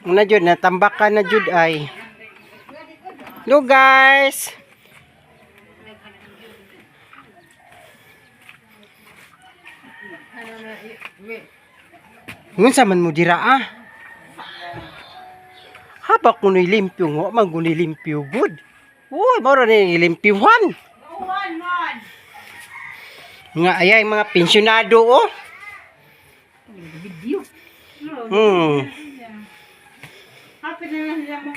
Muna jud natambakan na jud ay. Hello guys. Ngunsa man mo dira ah? Haba ko ni limpyo nga man ko ni limpyo good. Uy, mao ra ni limpyuhan. Nga ayay mga pensyonado oh. Video. Happy na lang sila mo.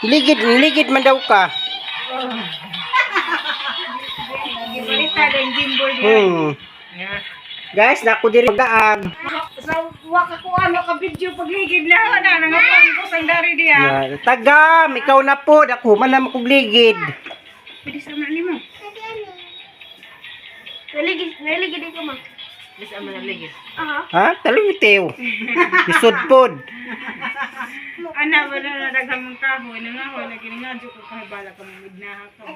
Ligid man daw ka. Gibalita din gimboard yan. Guys, nako diri gaag. Sa waka ko ano ka video pagligid na nangapan ko sa dari diya. Tagam, ikaw na po, ako man na makugligid. Pwede sa mga nimo. Naligid ko ma. Bisa man naligid. Ha? Talutiw. Isod pod. Ana ba na daghang mong kahoy nangahoy lagi nga jud ko kay bala ka midnaha ka.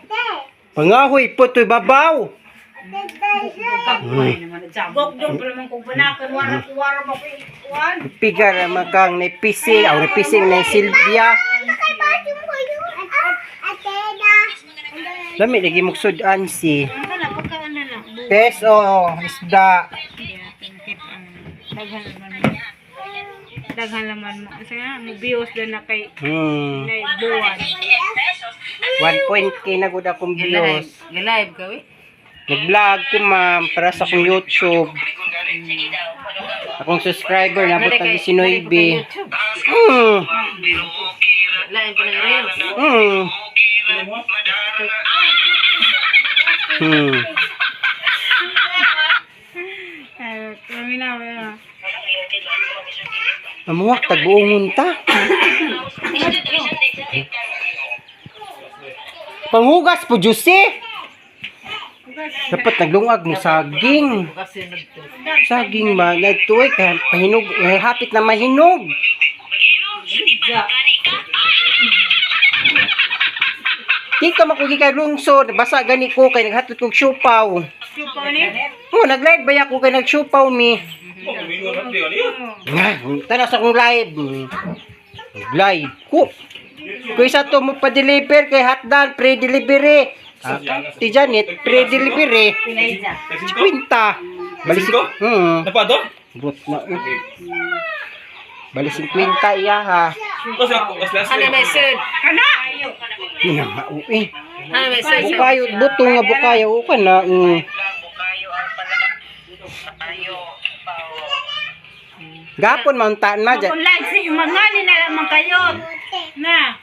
Pangahoy po to'y babaw. Gokdong pala man kung banakan wara mo kuan. Pigar makang ni pising, aw ni pising ni Silvia. Lami lagi muksudan si. Ano na pagkaan na lang. Peso, isda. Daghan naman mo. Kasi nga, mabiyos doon na kay buwan. 1.k na gud akong views. Live ka we? Nag-vlog ko ma'am para sa akong YouTube. Akong subscriber na po tag 19. Lain pa ng reels. Kami na wala. Amuwak tag-uungon ta. Panghugas po Juicy. Dapat naglungag mo saging. Saging ba? Nagtuoy ka pahinog, hapit na mahinog. Di ka makugi kay lungsod, basa gani ko kay naghatod kog syupaw. Syupaw ni? Oh, nag-live ba ako kay nagsyupaw mi? Tana sa akong live. Live ko. Kung isa to mo pa-deliver kay hotdog, pre-delivery. Ti Janet, pre-delivery. Kwinta. Balisik. Napado? Brot na. Balisik kwinta iya ha. Ano may sud? Kana? Ina mauwi. Ano may sud? Bukayo, butong nga bukayo ka na. Gapon mauntaan ma dyan. Kung like si mangani na lamang kayo. Na.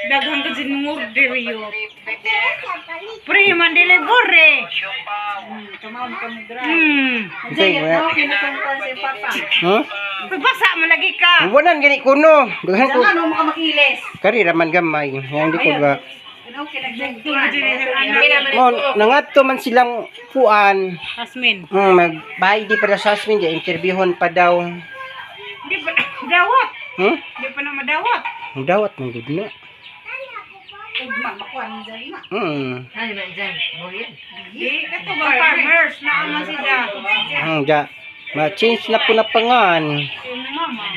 Daghang kasi mong order yun. Pre man delivery. Tumawag ka mo dra. Huh? Basa mo lagi ka. Wanan gani kuno. Daghan ko. Ano mo ka makilis? Kari raman gamay. Yang di ko ba. Oh, Nangadto man silang kuan. Asmin. Magbahay di para sa Asmin, di interviewon pa daw. Di pa dawat. Di pa na madawat. Ang dawat ng gud na. Ugma makuan dyan na. Hmm. Ano ba dyan? Di, ito ba farmers? Naaman sila. Ja. Ma-change na po na pangan. Mama.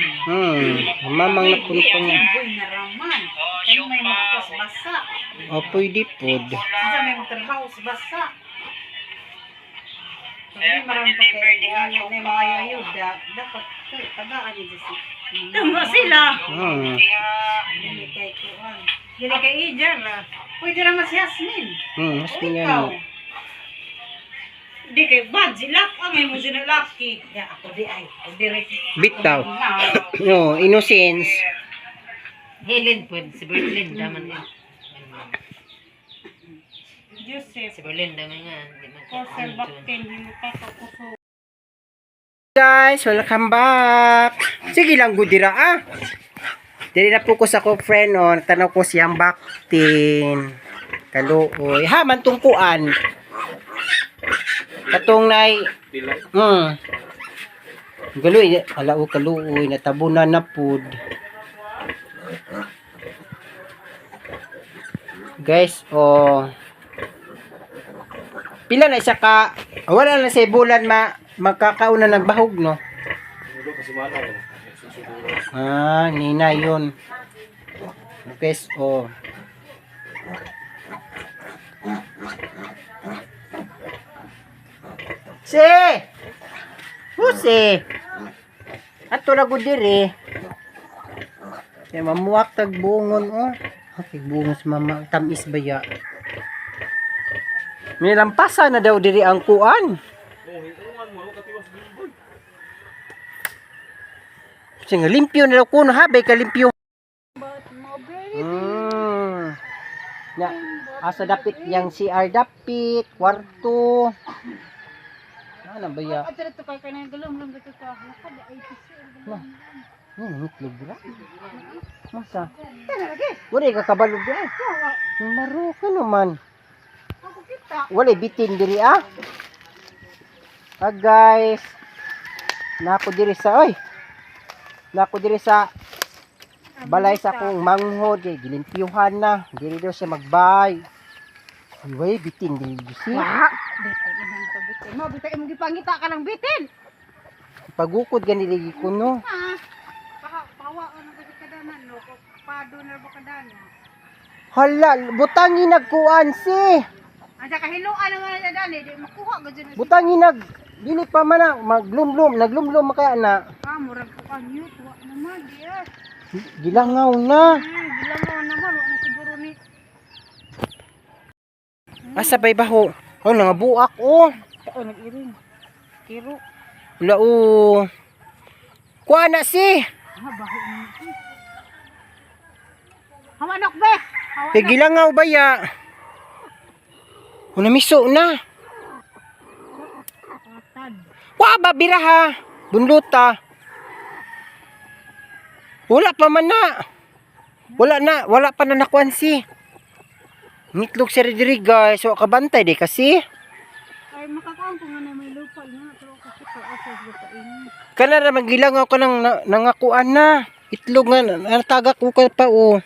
Mamang na po na pangan. Boy naraman. Kaya may makas basa. O pwede pod. Isa may trabaho sa basa. Hindi marami pa kayo. May mga ayuda. Dapat tagaan nila si. Tama sila. Hindi kay Kuan. Hindi kay Ijar lah. Pwede naman si Yasmin. Mas tingnan. Hindi kay Bad. Silak. May mo sinalaki. Ako di ay. Direct. Bitaw. No, innocence. Helen po, si Berlin daman nga. Joseph. Si Berlin daman nga. Kosel Bakten. Hindi mo kakakuso. Guys, welcome back. Sige lang gudira ah. Dili na po ko sa ko friend oh, tanaw ko siyang baktin. Kaluoy. Ha man tungkuan. Katong nay. Galuoy, ala o kaluoy natabunan na pud. Guys, oh. Pila na isa ka, wala na sa bulan magkakauna nagbahog no. Ah, Nina yun. Lupes, oh. Si! Pusi! Ato na ko diri. Kaya mamuwak tag bungon, oh. Okay, bungon sa mama. Tamis ba ya? May lampasa na daw diri ang kuan. Sige, limpyo na daw kuno ha. Bay ka limpyo. Ya, asa dapit yang CR dapit, kwarto. Ano ba ya? At ito kay kanang gulong-gulong dito ka. Kada ay Nah, ngitlog dira. Masa? Wala ka kabalog dira. Maro ka naman. Ako kita. Wala bitin diri ah. Ah guys. Nako diri sa oy. Nako diri sa balay sa akong manghod kay gilimpyuhan na. Diri daw siya magbay. Uy, bitin diri si. Wa, bitin imong pabitin. Mo bitin imong gipangita ka ng bitin. Pagukod gani ligi kuno. Ha. Pawa ano ba kadanan no? Pado na ba kadanan? Hala, butangi nagkuan si. Asa kahiluan naman na dali, di makuha gud dyan. Butangi nag dili pa man na maglumlum, naglumlum kaya na. Ah, murag ko kanyo, tuwa naman diya. Gilangaw na. Bilang naman, wala na siguro ni. Asa bay baho? Oh, nangabuak oh. Tao nag-iring. Kiro. Wala oh. Kuha na si. Ah, baho na. Hamanok be. Kay gilangaw ba ya? Una miso na. Patad. Wa ba biraha? Bunluta. Wala pa man na. Wala pa na nakuan si. Ngitlog si diri guys. So kabantay di kasi. Ay makakaon ko nga na may lupa nga pero kasi pa asas ba ini. Kana ra magilangaw ka nang nangakuan na. Itlog nga natagak ko pa oh.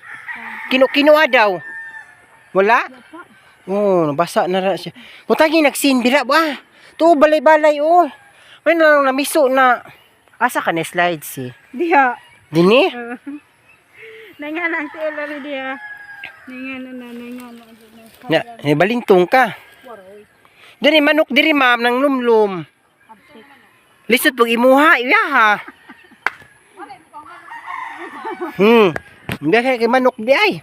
Kino-kinoa daw. Wala? Oh, nabasa na ra siya. Mutangi nagsinbira ba? To balay-balay oh. May na namiso na. Asa ka na slide si? Diha. Dini? Nangan ang tela ni diha. Nangan. Na, balintong ka. Dini manok diri ma'am nang lumlum. Lisod pag imuha, iya ha. Hindi kay manok di ay.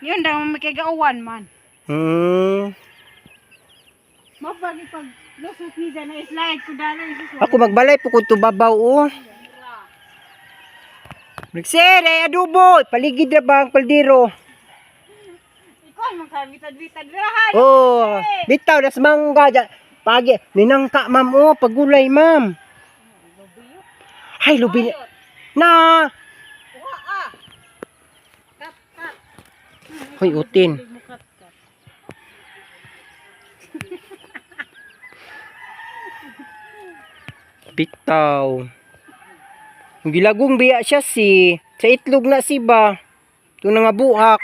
Yun daw makigauwan man. Mapagi pag lusot ni dyan na slide ko dala. Ako magbalay po kung tubabaw oh. Nagsere, adobo. Paligid na ba ang paldiro? Ikaw magkabitad-bitad. Virahan! Oh, bitaw das mangga dyan. Pagi, ninangka ma'am oh, pagulay ma'am. Ay, lubi na. Hoy, utin. Bitaw. Gilagong biya siya si. Sa itlog na si ba. Ito na nga buhak.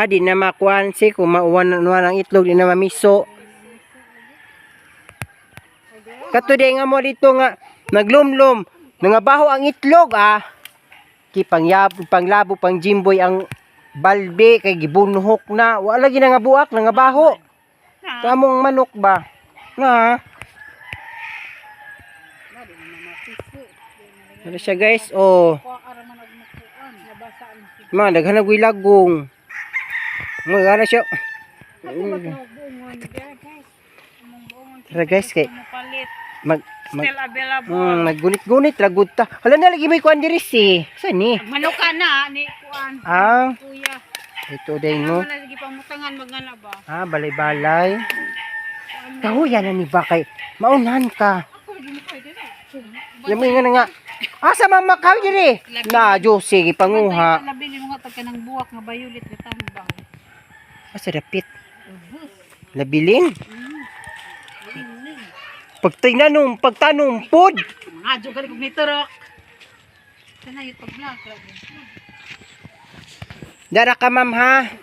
Di na makuhan si. Kung mauwan ng itlog, di na mamiso. Katuday nga mo dito nga. Naglumlum. Nangabaho ang itlog panglabo, pang jimboy ang balbe. Kay gibunuhok na. Wala lagi na nga buhak. Nangabaho. Kamong manok ba? Nga. Ano siya guys? Oh. Ma, daghan na lagong. Mga siya. Tara guys kay naggunit-gunit ragud ta. Hala na lagi may kuan diri si. Saan ni? Manok ka na ni kuan. Kuya. Ito day no. Wala lagi pamutangan magana ba? Balay-balay. Kahuyan na ni ba kay maunahan ka. Ako lagi mo kay dira. Yung nga nga. Asa mang makaw diri? Na, Jose, ipanguha. Labi ni mga pagka ng buwak nga bayulit na tambang. Asa dapit? Labilin? Pagtanom, pod. Mga joke ka ni turok. Sana yung pag-vlog. Dara ka, ma'am, ha?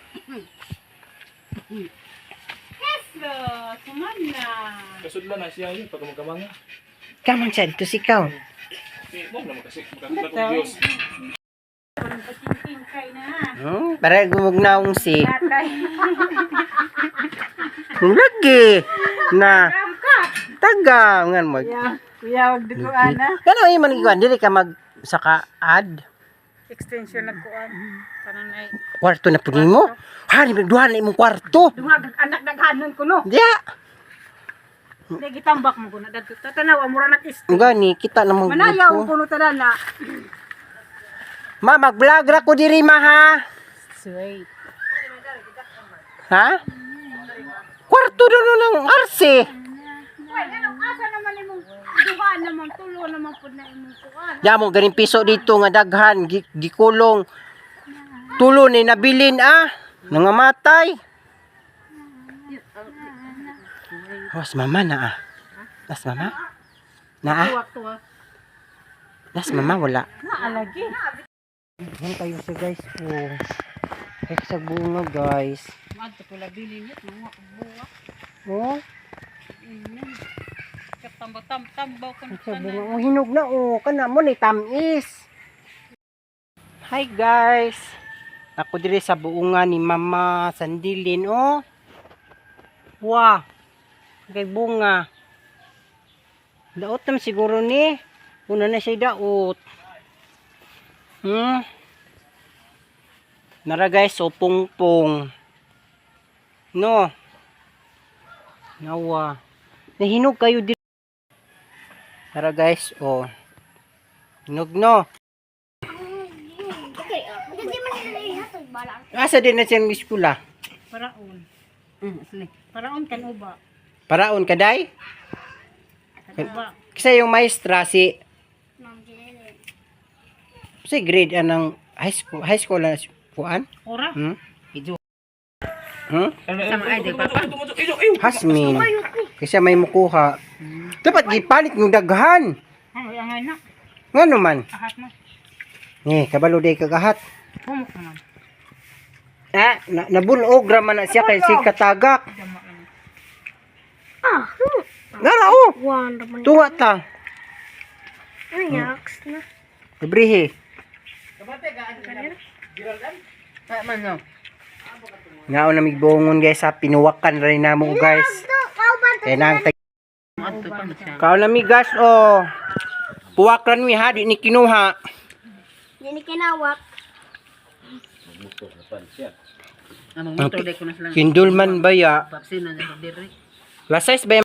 Yes, Sumana. Kasudlan na siya yun, pag magkamanga. Kamang siya dito si ikaw. Mo naman kasi, magkakita kong Diyos. Parang patingkay na. Para gumugnaong si. Tatay. Lagi na taga ngan mo. Kuya, wag duguan na. Kana ay man iwan dili ka mag saka add Extension na kuan. Parang na kwarto na pud mo. Ha, ni duha na imong kwarto. Dumagag anak daghanon ko no. Diya. Di gitambak mo kuno dadto. Tatanaw mura na kis. Gani kita na mong Manayaw grupo. kuno tanan na. Ma mag-vlog ra ko diri ma ha. Sweet. Ha? Kwarto na ng RC. Wala ganong asa naman imong duha naman tulo naman pud na imong kuan. Ya mo ganing piso dito nga daghan gikulong. Tulo ni nabilin nangamatay. Was mama na Nas mama? Na Tuwa. Nas mama wala. Naalagi. Yan kayo sa guys po. Ay sa bunga guys. Madto pula bilin yun mga buwa. Oh, Tambaw kan sa bunga. Oh, hinog na kana mo ni tamis. Hi guys. Ako diri sa buungan ni Mama Sandilin Wow. Kay bunga. Daot naman siguro ni. Una na siya daot. Nara guys, pungpong. No. Nawa. Nahinog kayo dito. Nara guys, hinog no. Asa din na siyang iskula? paraon. Paraon kan uba. Paraon ka day? Kan uba. Kasi yung maestra si grade anang high school na puan? Ora. Sama ay, di papa. Hasmin. Kasi may mukuha. Dapat gipalit yung daghan. Ang anak. Ngano man? Ahat mo. Kabalo day kagahat. Humok naman. Nabunog raman na siya kay si katagak. Dama na. Ngara Tuwa ta. Ayaks na. Librihe. Man no. Ngao na migbongon guys ha. Pinuwakan rin na mo guys. Kaya nang Adto pa siya. Kao na mi guys Puwakran mi ha. Di ni kinuha. Dini kinawak. Among motor day ko na sila. Kindulman ba ya? Papsin na diri. Last size ba